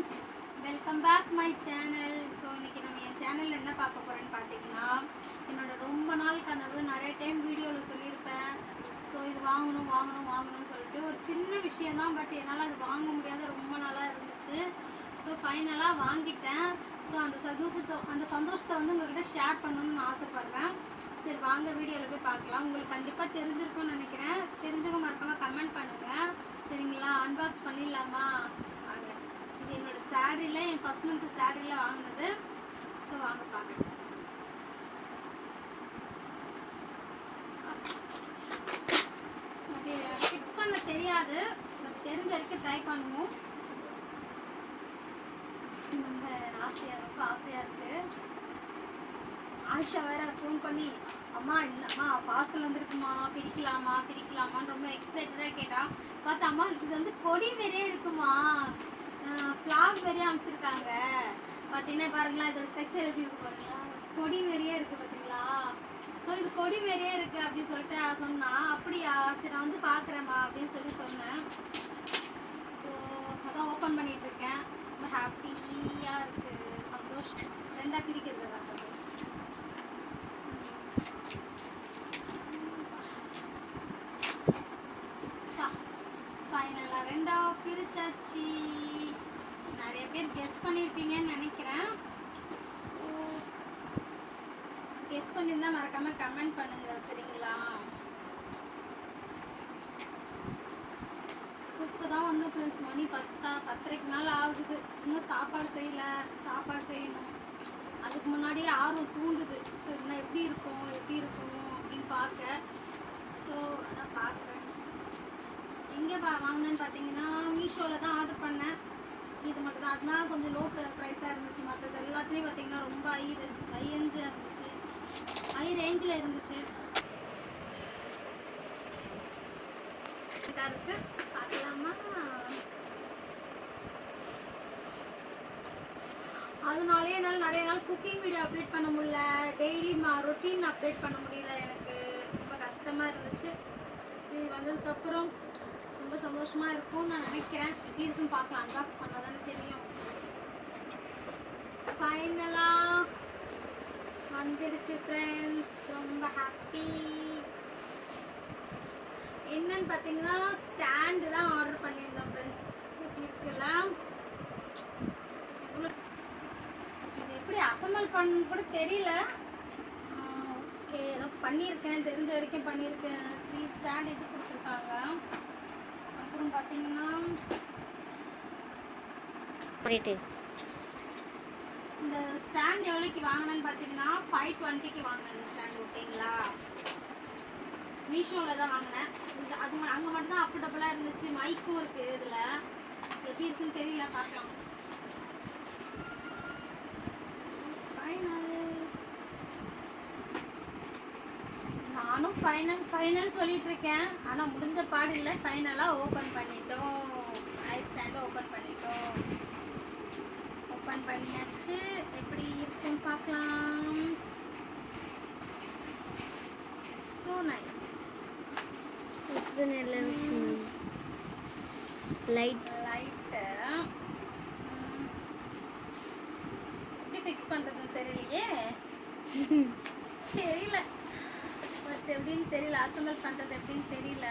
Friends, welcome back my channel. So இன்றைக்கி நம்ம என் சேனலில் என்ன பார்க்க போகிறேன்னு பார்த்தீங்கன்னா, என்னோடய ரொம்ப நாள் கனவு, நிறைய டைம் வீடியோவில் சொல்லியிருப்பேன். ஸோ இது வாங்கணும்னு சொல்லிட்டு ஒரு சின்ன விஷயந்தான், பட் என்னால் அது வாங்க முடியாத ரொம்ப நாளாக இருந்துச்சு. ஸோ ஃபைனலாக வாங்கிட்டேன். ஸோ அந்த சந்தோஷத்தை வந்து உங்கள்கிட்ட ஷேர் பண்ணணும்னு நான் ஆசைப்பட்றேன். சரி வாங்க வீடியோவில் போய் பார்க்கலாம். உங்களுக்கு கண்டிப்பாக தெரிஞ்சிருக்கும்னு நினைக்கிறேன். தெரிஞ்சவங்க மறக்காமல் கமெண்ட் பண்ணுங்கள். சரிங்களா? அன்பாக்ஸ் பண்ணிடலாமா? வாங்க. இது என்னோடய சேரீயில், என் ஃபர்ஸ்ட் மந்த் சேரீயில் வாங்கினது. ஸோ வாங்க பார்க்கலாம். ஓகே, ஃபிக்ஸ் பண்ண தெரியாது, பட் தெரிஞ்ச வரைக்கும் ட்ரை பண்ணுவோம். ரொம்ப ரொம்ப ஆசையாக இருக்குது. ஆயிஷா வேற ஃபோன் பண்ணி, அம்மா இல்லைம்மா பார்சல் வந்துருக்குமா, பிரிக்கலாமான்னு ரொம்ப எக்ஸைட்டடாக கேட்டான். பார்த்தா அம்மா இது வந்து கொடி வேறே இருக்குமா, ஃப்ளாக் வேறே அமைச்சிருக்காங்க. பார்த்தீங்கன்னா பாருங்களா, இதோட ஸ்ட்ரக்சர் எப்படி இருக்கு பாருங்களா, கொடி வேறையே இருக்குது பார்த்தீங்களா. ஸோ இது கொடி வேறையே இருக்குது அப்படின்னு சொல்லிட்டு சொன்னான். அப்படியா, சரி நான் வந்து பார்க்குறேம்மா அப்படின்னு சொன்னேன். ஸோ அதான் ஓப்பன் பண்ணிகிட்ருக்கேன். ரொம்ப ஹாப்பியாக இருக்குது, சந்தோஷம். ரெண்டாக பிரிக்கிறதுக்காக ஃபைனலாக ரெண்டாக பிரிச்சாச்சு. நிறைய பேர் கெஸ் பண்ணியிருப்பீங்கன்னு நினைக்கிறேன். ஸோ கெஸ் பண்ணியிருந்தால் மறக்காமல் கமெண்ட் பண்ணுங்கள். சரிங்களா? ஸோ இப்போ தான் வந்து ஃப்ரெண்ட்ஸ் மணி 10:30க்கு மேலே ஆகுது. இன்னும் சாப்பாடு செய்யணும். அதுக்கு முன்னாடியே ஆர்வம் தூண்டுது. சரி நான் எப்படி இருக்கும் அப்படின்னு பார்க்க. ஸோ அதான் பார்க்குறேன். எங்கே வாங்கினேன்னு பார்த்தீங்கன்னா, மீஷோவில் தான் ஆர்டர் பண்ணேன். இது மட்டும் தான், அதுதான் கொஞ்சம் லோ ப்ரைஸாக இருந்துச்சு. மற்றது எல்லாத்துலேயும் பார்த்தீங்கன்னா ரொம்ப ஹை ரேஞ்சில் இருந்துச்சு. இதாக இருக்குது, பார்க்கலாமா? அதனாலே என்னால் நிறைய நாள் குக்கிங் வீடியோ அப்டேட் பண்ண முடியல, டெய்லி ரொட்டீன் அப்டேட் பண்ண முடியல. எனக்கு ரொம்ப கஷ்டமாக இருந்துச்சு. சரி வந்ததுக்கப்புறம் ரொம்ப சந்தோஷமாக இருக்கும்னு நான் நினைக்கிறேன். எப்படி இருக்குன்னு பார்க்கலாம், அன்பாக்ஸ் பண்ணால் தானே தெரியும். ஃபைனலாக வந்துடுச்சு ஃப்ரெண்ட்ஸ், ரொம்ப ஹாப்பி. என்னன்னு பார்த்தீங்கன்னா, ஸ்டாண்டு தான் ஆர்டர் பண்ணியிருந்தோம் ஃப்ரெண்ட்ஸ். எப்படி இருக்குல்ல, இது எப்படி அசம்பிள் பண்ணு கூட தெரியல. ஓகே, ஏதோ பண்ணியிருக்கேன், தெரிஞ்ச வரைக்கும் பண்ணியிருக்கேன். 3 ஸ்டாண்ட் இது கொடுத்துருக்காங்க. அப்புறம் பார்த்தீங்கன்னா இந்த ஸ்டாண்ட் எவ்வளோக்கு வாங்கினேன்னு பார்த்தீங்கன்னா 520க்கு வாங்கினேன் இந்த ஸ்டாண்ட். ஓகேங்களா? மீஷோவில் தான் வாங்கினேன். அது அங்கே மட்டும் தான் அஃபோர்டபுளாக இருந்துச்சு. மைக்கும் இருக்குது இதில். எப்படி இருக்குன்னு தெரியல, பார்க்கலாம். நானும் ஃபைனல் சொல்லிட்டு இருக்கேன், ஆனால் முடிஞ்ச பாடு இல்லை. ஃபைனலாக ஓப்பன் பண்ணிட்டோம். ஸ்டாண்டை ஓப்பன் பண்ணியாச்சு. எப்படி இருக்குன்னு பார்க்கலாம். So nice. லைட்டு எப்படி ஃபிக்ஸ் பண்ணுறதுன்னு தெரியலையே. தெரியல, பட் எப்படின்னு தெரியல. அசம்பிள் பண்ணுறது எப்படின்னு தெரியல.